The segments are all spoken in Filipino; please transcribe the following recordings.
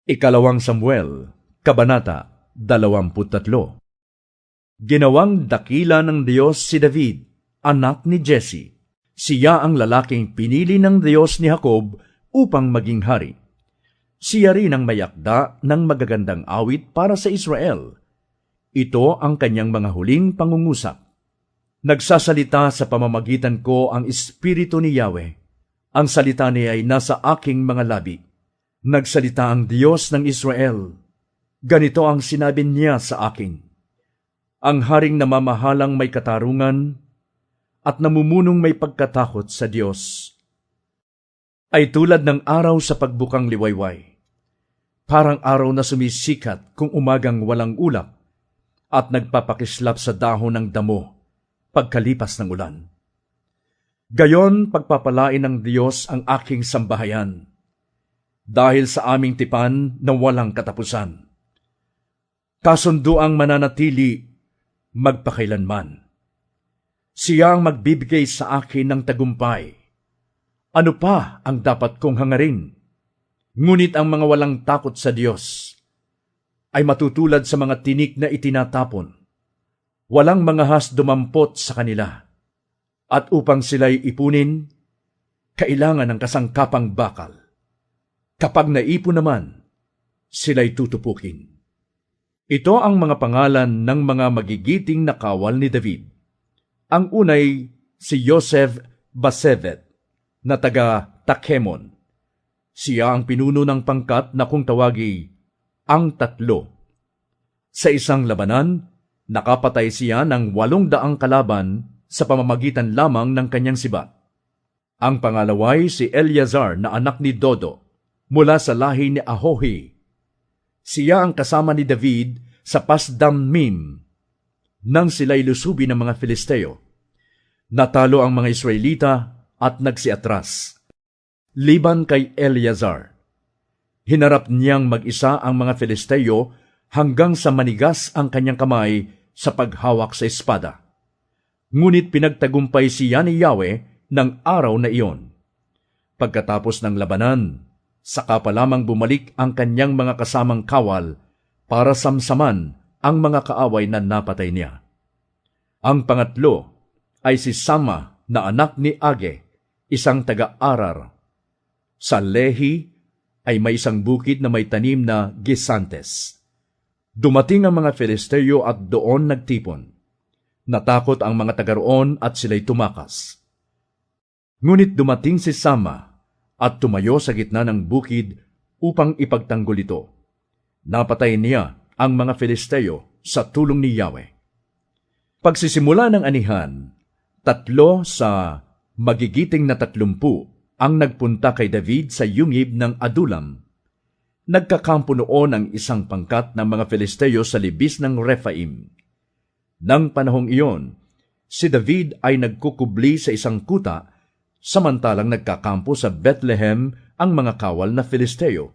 Ikalawang Samuel, Kabanata 23. Ginawang dakila ng Diyos si David, anak ni Jesse. Siya ang lalaking pinili ng Diyos ni Jacob upang maging hari. Siya rin ang mayakda ng magagandang awit para sa Israel. Ito ang kanyang mga huling pangungusap. Nagsasalita sa pamamagitan ko ang Espiritu ni Yahweh. Ang salita niya ay nasa aking mga labi. Nagsalita ang Diyos ng Israel. Ganito ang sinabi niya sa akin: ang haring namamahalang may katarungan at namumunong may pagkatakot sa Diyos ay tulad ng araw sa pagbukang liwayway, parang araw na sumisikat kung umagang walang ulap at nagpapakislap sa dahon ng damo pagkalipas ng ulan. Gayon pagpapalain ng Diyos ang aking sambahayan dahil sa aming tipan na walang katapusan. Kasunduang mananatili magpakailanman. Siya ang magbibigay sa akin ng tagumpay. Ano pa ang dapat kong hangarin? Ngunit ang mga walang takot sa Diyos ay matutulad sa mga tinik na itinatapon. Walang mga has dumampot sa kanila. At upang sila'y ipunin, kailangan ng kasangkapang bakal. Kapag naipon naman, sila'y tutupukin. Ito ang mga pangalan ng mga magigiting na kawal ni David. Ang unay si Joseph Basevet na taga Takhemon. Siya ang pinuno ng pangkat na kung tawagi ang Tatlo. Sa isang labanan, nakapatay siya ng 800 kalaban sa pamamagitan lamang ng kanyang sibat. Ang pangalaway si Eleazar na anak ni Dodo mula sa lahi ni Ahohi. Siya ang kasama ni David sa Pasdammim nang sila'y lusubi ng mga Filisteo. Natalo ang mga Israelita at nagsiatras. Liban kay Eleazar, hinarap niyang mag-isa ang mga Filisteo hanggang sa manigas ang kanyang kamay sa paghawak sa espada. Ngunit pinagtagumpay siya ni Yahweh ng araw na iyon. Pagkatapos ng labanan, saka pa lamang bumalik ang kanyang mga kasamang kawal para samsaman ang mga kaaway na napatay niya. Ang pangatlo ay si Sama na anak ni Age, isang taga-Arar. Sa Lehi ay may isang bukid na may tanim na gisantes. Dumating ang mga Filisteo at doon nagtipon. Natakot ang mga taga roon at sila'y tumakas. Ngunit dumating si Sama at tumayo sa gitna ng bukid upang ipagtanggol ito. Napatay niya ang mga Filisteo sa tulong ni Yahweh. Pagsisimula ng anihan, 3 sa magigiting na 30 ang nagpunta kay David sa yungib ng Adulam. Nagkakampo noon ang isang pangkat ng mga Filisteo sa libis ng Rephaim. Nang panahong iyon, si David ay nagkukubli sa isang kuta, samantalang nagkakampo sa Bethlehem ang mga kawal na Filisteo.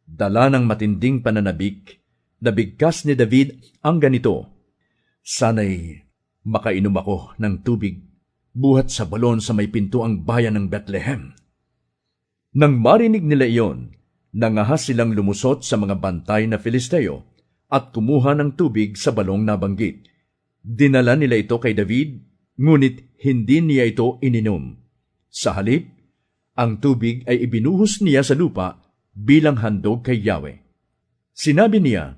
Dala ng matinding pananabik, nabigkas ni David ang ganito: sana'y makainom ako ng tubig buhat sa balon sa may pinto ang bayan ng Bethlehem. Nang marinig nila iyon, nangahas silang lumusot sa mga bantay na Filisteo at kumuha ng tubig sa balong nabanggit. Dinala nila ito kay David, ngunit hindi niya ito ininom. Sa halip, ang tubig ay ibinuhos niya sa lupa bilang handog kay Yahweh. Sinabi niya,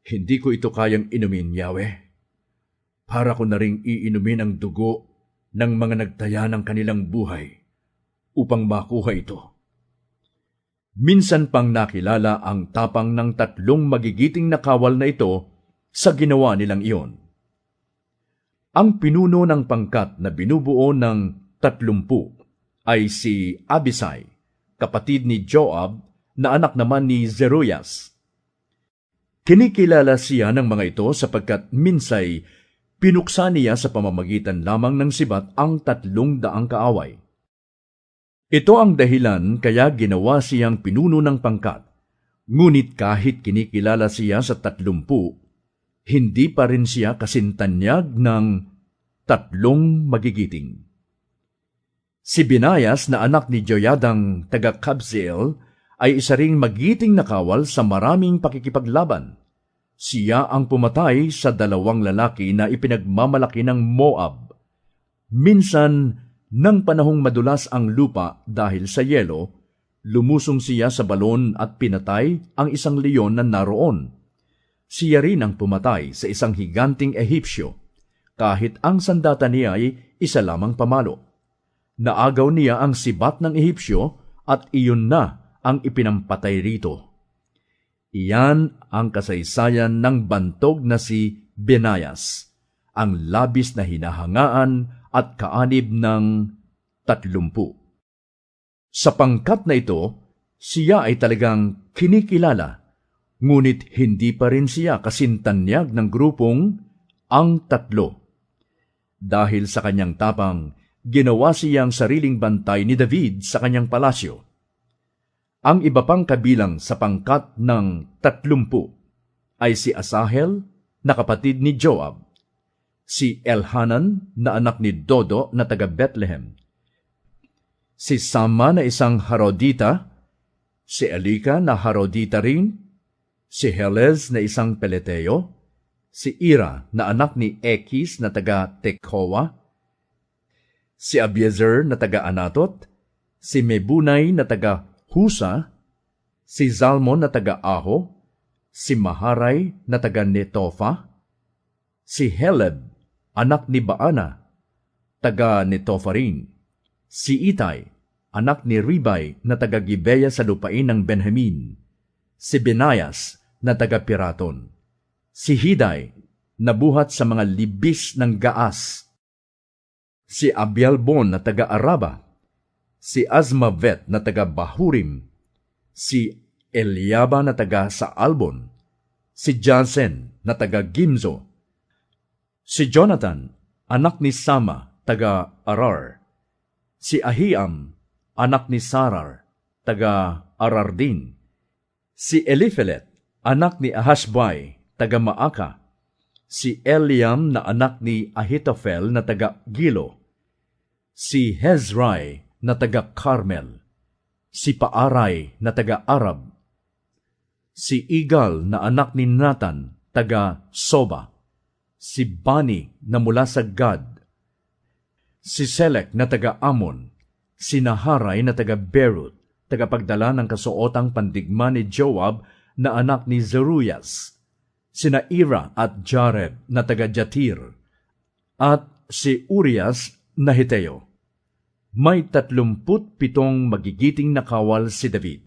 hindi ko ito kayang inumin, Yahweh. Para ko na ring iinumin ang dugo ng mga nagtaya ng kanilang buhay upang makuha ito. Minsan pang nakilala ang tapang ng 3 magigiting na kawal na ito sa ginawa nilang iyon. Ang pinuno ng pangkat na binubuo ng 30 ay si Abisai, kapatid ni Joab na anak naman ni Zeruias. Kinikilala siya ng mga ito sapagkat minsay pinuksa niya sa pamamagitan lamang ng sibat ang 300 kaaway. Ito ang dahilan kaya ginawa siyang pinuno ng pangkat. Ngunit kahit kinikilala siya sa 30, hindi pa rin siya kasintanyag ng 3 magigiting. Si Binayas na anak ni Joyadang taga-Kabzeel ay isa ring magiting na kawal sa maraming pakikipaglaban. Siya ang pumatay sa 2 lalaki na ipinagmamalaki ng Moab. Minsan, nang panahong madulas ang lupa dahil sa yelo, lumusong siya sa balon at pinatay ang isang leon na naroon. Siya rin ang pumatay sa isang higanting Ehipsyo, kahit ang sandata niya ay isa lamang pamalo. Naagaw niya ang sibat ng Ehipsyo at iyon na ang ipinampatay rito. Iyan ang kasaysayan ng bantog na si Benayas, ang labis na hinahangaan at kaanib ng 30. Sa pangkat na ito, siya ay talagang kinikilala, ngunit hindi pa rin siya kasintanyag ng grupong ang 3. Dahil sa kanyang tapang, ginawa siyang sariling bantay ni David sa kanyang palasyo. Ang iba pang kabilang sa pangkat ng 30 ay si Asahel na kapatid ni Joab, si Elhanan na anak ni Dodo na taga Bethlehem, si Sama na isang Harodita, si Elika na Harodita rin, si Helez na isang Peleteo, si Ira na anak ni Ekis na taga Tekoa, si Abiezer na taga Anatot, si Mebunay na taga Husa, si Zalmon na taga Aho, si Maharay na taga Netofa, si Heleb, anak ni Baana, taga Netofa rin, si Itay, anak ni Ribay na taga Gibeya sa lupain ng Benjamin, si Benayas na taga Piraton, si Hiday na buhat sa mga libis ng Gaas, si Abialbon na taga Araba, si Azmavet na taga Bahurim, si Eliaba na taga Saalbon, si Jansen na taga Gimzo, si Jonathan, anak ni Sama, taga Arar, si Ahiam, anak ni Sarar, taga Arar din, si Eliphelet, anak ni Ahasbai, taga Maaka, si Eliam na anak ni Ahitofel na taga Gilo, si Hezrai na taga Carmel, si Paaray na taga Arab, si Igal na anak ni Nathan, taga Soba, si Bani na mula sa Gad, si Selek na taga Amon, si Naharay na taga Berut, tagapagdala ng kasuotang pandigma ni Joab na anak ni Zeruyas, si Naira at Jareb na taga Jatir, at si Urias na Hiteo. May 37 magigiting na kawal si David.